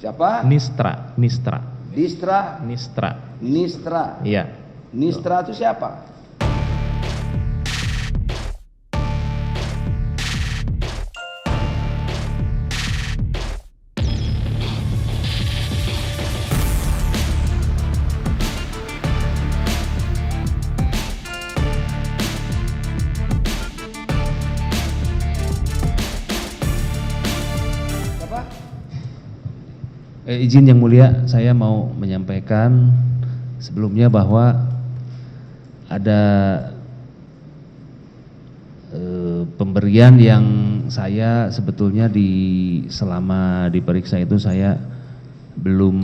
Siapa? Nistra. Distra. Nistra. Nistra. Iya. Nistra itu siapa? Izin Yang Mulia, saya mau menyampaikan sebelumnya bahwa ada pemberian yang saya sebetulnya selama diperiksa itu saya belum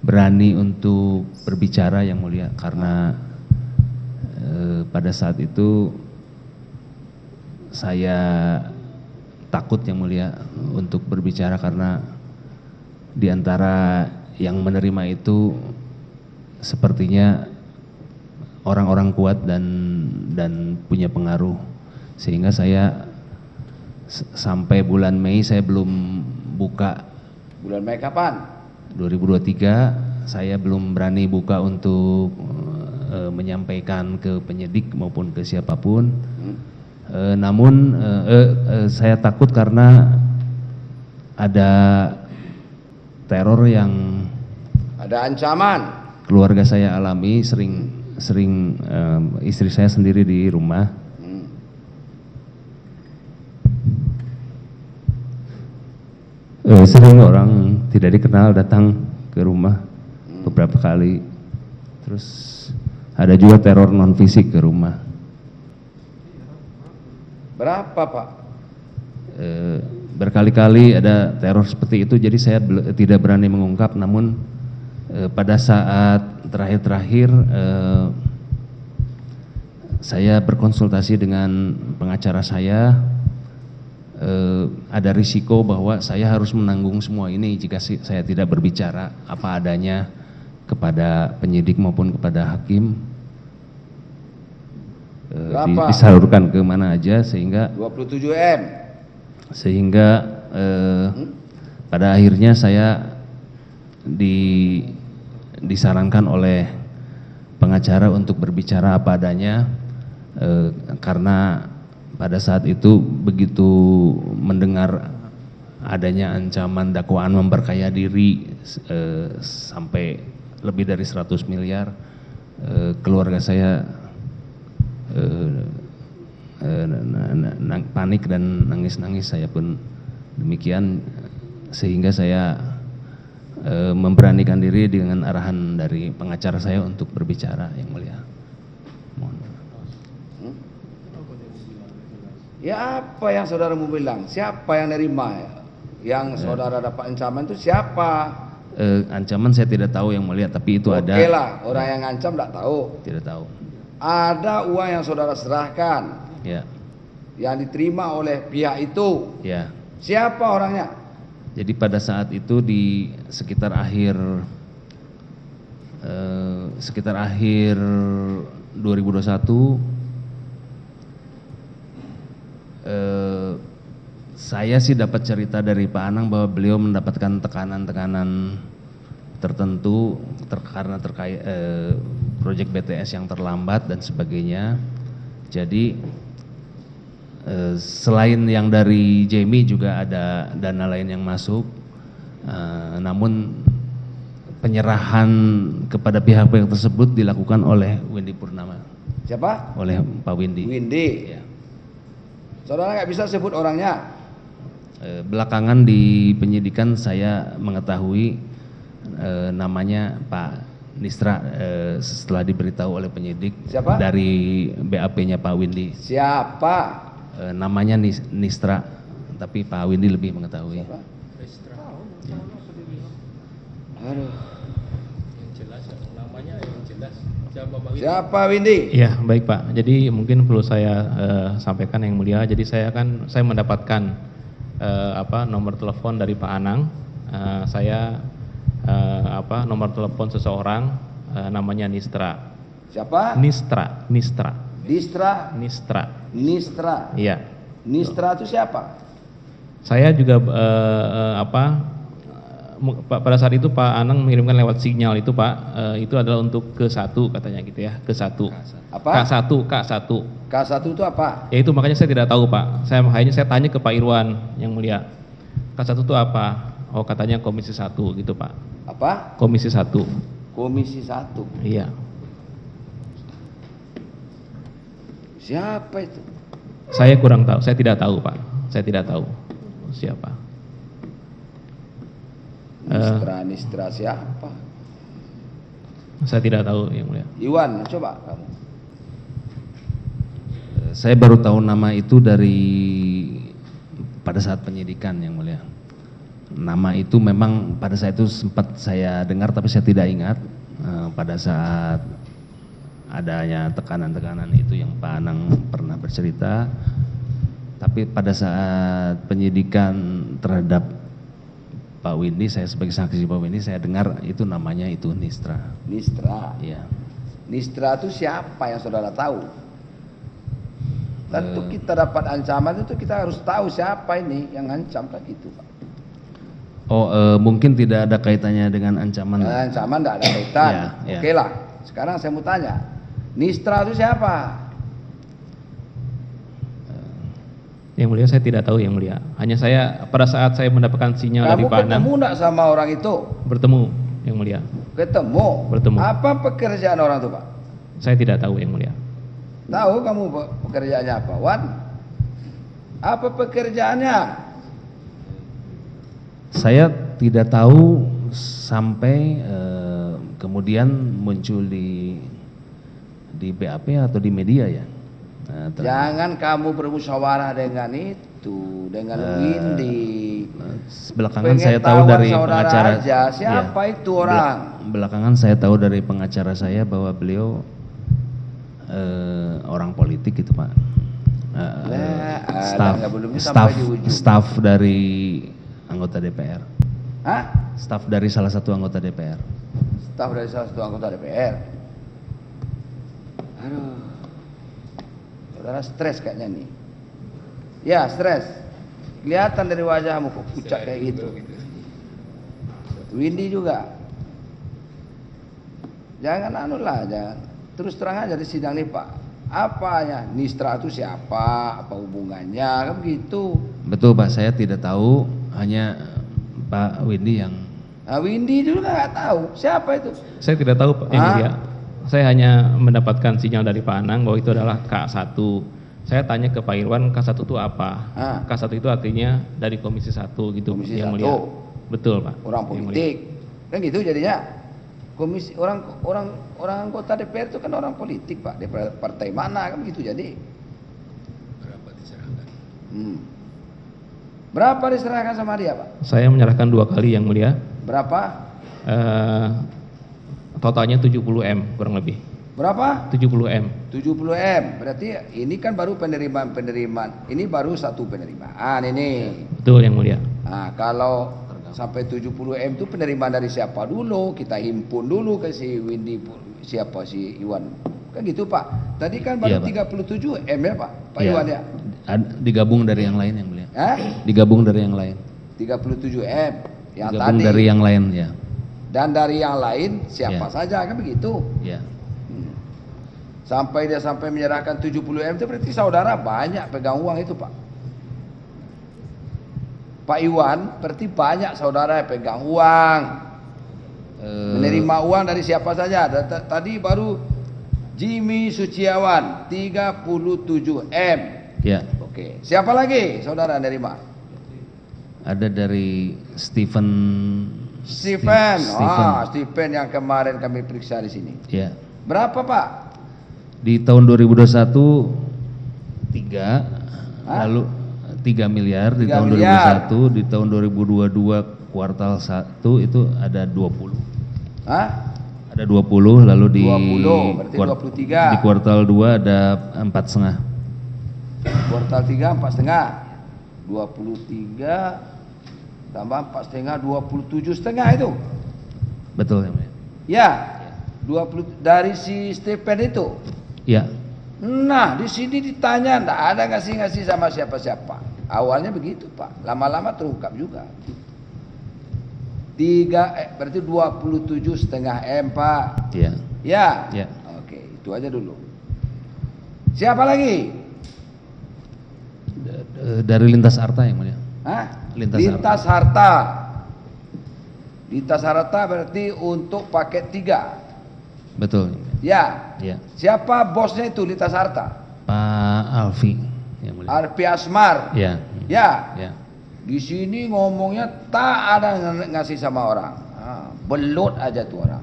berani untuk berbicara Yang Mulia, karena pada saat itu saya takut Yang Mulia untuk berbicara, karena di antara yang menerima itu sepertinya orang-orang kuat dan punya pengaruh, sehingga saya sampai bulan Mei saya belum buka. Bulan Mei kapan? 2023 saya belum berani buka untuk menyampaikan ke penyidik maupun ke siapapun. Namun saya takut karena ada teror yang ada ancaman keluarga saya alami, sering istri saya sendiri di rumah. Sering orang tidak dikenal datang ke rumah beberapa kali. Terus ada juga teror non fisik ke rumah. Berapa, Pak? Berkali-kali ada teror seperti itu, jadi saya tidak berani mengungkap. Namun pada saat terakhir-terakhir saya berkonsultasi dengan pengacara saya, ada risiko bahwa saya harus menanggung semua ini jika saya tidak berbicara apa adanya kepada penyidik maupun kepada hakim. Disalurkan ke mana aja sehingga 27M. Sehingga pada akhirnya saya disarankan oleh pengacara untuk berbicara apa adanya, karena pada saat itu begitu mendengar adanya ancaman dakwaan memperkaya diri sampai lebih dari 100 miliar, keluarga saya panik dan nangis-nangis, saya pun demikian, sehingga saya memberanikan diri dengan arahan dari pengacara saya untuk berbicara Yang Mulia. Mohon. Ya apa yang saudara mau bilang? Siapa yang nerima? Yang saudara dapat ancaman itu siapa? Ancaman saya tidak tahu Yang Mulia, tapi itu ada. Oke lah, orang yang ngancam tidak tahu. Tidak tahu. Ada uang yang saudara serahkan. Ya. Yang diterima oleh pihak itu. Ya. Siapa orangnya? Jadi pada saat itu di sekitar akhir 2021, saya sih dapat cerita dari Pak Anang bahwa beliau mendapatkan tekanan-tekanan tertentu karena terkait proyek BTS yang terlambat dan sebagainya. Jadi selain yang dari Jamie juga ada dana lain yang masuk, namun penyerahan kepada pihak-pihak tersebut dilakukan oleh Windy Purnama. Siapa? Oleh Pak Windy. Windy. Ya. Saudara nggak bisa sebut orangnya? Belakangan di penyidikan saya mengetahui namanya Pak Nistra, setelah diberitahu oleh penyidik. Siapa? Dari BAP-nya Pak Windy. Siapa? Namanya Nistra, tapi Pak Windy lebih mengetahui. Siapa? Ya. Aduh. Yang jelas, namanya yang jelas. Siapa Bang? Siapa Windy? Ya, baik Pak. Jadi mungkin perlu saya sampaikan Yang Mulia. Jadi saya mendapatkan nomor telepon dari Pak Anang. Saya nomor telepon seseorang namanya Nistra. Siapa? Nistra. Distra. Nistra. Nistra. Iya. Nistra itu siapa? Saya juga pada saat itu Pak Anang mengirimkan lewat sinyal itu Pak, itu adalah untuk ke-1 katanya gitu ya, ke-1. Apa? K1. K1 itu apa? Ya itu makanya saya tidak tahu Pak. Saya tanya ke Pak Irwan yang mulia. K1 itu apa? Oh katanya Komisi 1 gitu Pak. Apa? Komisi 1. Komisi 1. Iya. Siapa itu? Saya kurang tahu, saya tidak tahu Pak. Saya tidak tahu siapa. Nistra siapa? Saya tidak tahu yang mulia. Iwan, coba kamu. Saya baru tahu nama itu dari pada saat penyidikan yang mulia. Nama itu memang pada saat itu sempat saya dengar tapi saya tidak ingat pada saat adanya tekanan-tekanan itu yang Pak Anang pernah bercerita. Tapi pada saat penyidikan terhadap Pak Windy, saya sebagai saksi Pak Windy, saya dengar itu namanya itu Nistra. Nistra. Iya. Nistra itu siapa yang saudara tahu? Tentu kita dapat ancaman itu kita harus tahu siapa ini yang ngancam kan gitu Pak. Oh mungkin tidak ada kaitannya dengan ancaman. Ancaman tidak ada kaitan. Ya, Oke lah. Sekarang saya mau tanya, Nistra itu siapa? Yang mulia saya tidak tahu yang mulia. Hanya saya pada saat saya mendapatkan sinyal dari Kamu Pak Anang. ketemu tidak sama orang itu? Bertemu yang mulia. Ketemu. Bertemu. Apa pekerjaan orang itu Pak? Saya tidak tahu yang mulia. Tahu kamu pekerjaannya apa, Wan? Apa pekerjaannya? Saya tidak tahu sampai kemudian muncul di BAP atau di media ya. Jangan kamu bermusyawarah dengan itu, dengan Windy. Belakangan saya tahu dari pengacara aja, siapa ya, itu orang? Belakangan saya tahu dari pengacara saya bahwa beliau orang politik itu Pak. Staff dari anggota DPR. Hah? Staff dari salah satu anggota DPR. Staff dari salah satu anggota DPR. Aduh. Saudara stres kayaknya nih. Ya, stres. Kelihatan dari wajahmu kok pucat kayak gitu. Windy juga. Jangan jangan. Terus terang aja di sidang nih Pak. Apanya? Nistra itu siapa? Apa hubungannya? Kan begitu. Betul Pak, saya tidak tahu, hanya Pak Windy yang. Nah, Windy juga nggak tahu. Siapa itu? Saya tidak tahu Pak yang mulia. Saya hanya mendapatkan sinyal dari Pak Anang bahwa itu adalah K1. Saya tanya ke Pak Irwan, K1 itu apa? K1 itu artinya dari Komisi 1 gitu. Komisi yang 1. mulia. Betul Pak. Orang politik. Kan gitu jadinya. Komisi orang anggota DPR itu kan orang politik Pak. DPR partai mana kan gitu jadi. Berapa diserahkan? Berapa diserahkan sama dia Pak? Saya menyerahkan 2 kali yang mulia. Berapa? Totalnya 70 M kurang lebih. Berapa? 70 M. 70 M. Berarti ini kan baru penerimaan. Ini baru satu penerimaan ini. Betul yang mulia. Nah, kalau sampai 70 M itu penerimaan dari siapa dulu? Kita himpun dulu ke si Windy, siapa si Iwan. Kan gitu Pak. Tadi kan baru 37 M ya Pak? Pak Iwan ya? Digabung dari yang lain yang mulia. Digabung dari yang lain. 37 M. Yang digabung tadi. Dari yang lain ya. Dan dari yang lain siapa saja kan begitu. Ya. Sampai dia menyerahkan 70 M itu berarti saudara banyak pegang uang itu Pak. Pak Iwan berarti banyak saudara yang pegang uang. Menerima uang dari siapa saja. Tadi baru Jimmy Suciawan 37 M. Ya. Oke. Siapa lagi saudara nerima? Ada dari Stephen yang kemarin kami periksa di sini. Ya. Berapa Pak? Di tahun 2021 3, lalu 3 miliar di tahun 2021, di tahun 2022 kuartal 1 itu ada 20. Ada 20, lalu di 20, berarti 23. Di kuartal 2 ada 4,5. Kuartal 3 4,5. 23 tambah 4,5 27,5 itu. Betul ya. Ya. 20 dari si Stephen itu. Ya. Nah, di sini ditanya enggak ada ngasih sama siapa-siapa. Awalnya begitu, Pak. Lama-lama terungkap juga. berarti 27,5 M, Pak. Iya. Ya. Ya. Oke, itu aja dulu. Siapa lagi? Dari lintas harta yang mulia. Hah? Lintas harta. Lintas harta berarti untuk paket 3. Betul. Ya. Ya. Siapa bosnya itu lintas harta? Pak Alfi yang mulia. Arfi Asmar. Ya. Ya. Ya. Di sini ngomongnya tak ada ngasih sama orang. Belut aja tuh orang.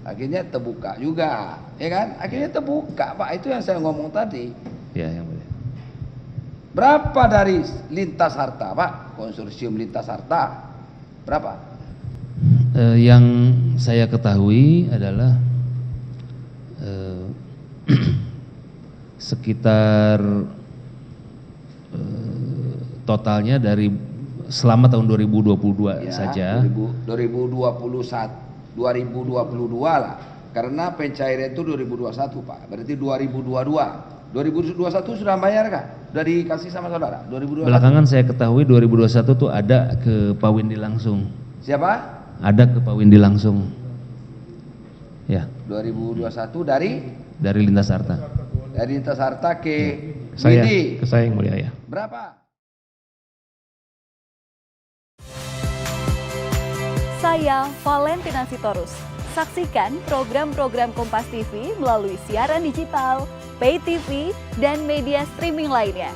Akhirnya terbuka juga, ya kan? Akhirnya terbuka, Pak. Itu yang saya ngomong tadi. Ya, yang mulia. Berapa dari lintas harta, Pak? Konsorsium lintas harta. Berapa? Yang saya ketahui adalah sekitar totalnya dari selama tahun 2022 Ya, saja. 2022 lah. Karena pencairan itu 2021, Pak. Berarti 2022. 2021 sudah bayar kah? Sudah dikasih sama saudara? 2021. Belakangan saya ketahui 2021 tuh ada ke Pak Windy langsung. Siapa? Ada ke Pak Windy langsung. Ya, 2021 dari lintas harta. lintas harta ke Saya, Windy. ke saya yang mulia ya. Berapa? Saya Valentina Sitorus. Saksikan program-program Kompas TV melalui siaran digital, pay TV, dan media streaming lainnya.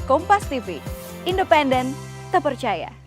Kompas TV, independen, terpercaya.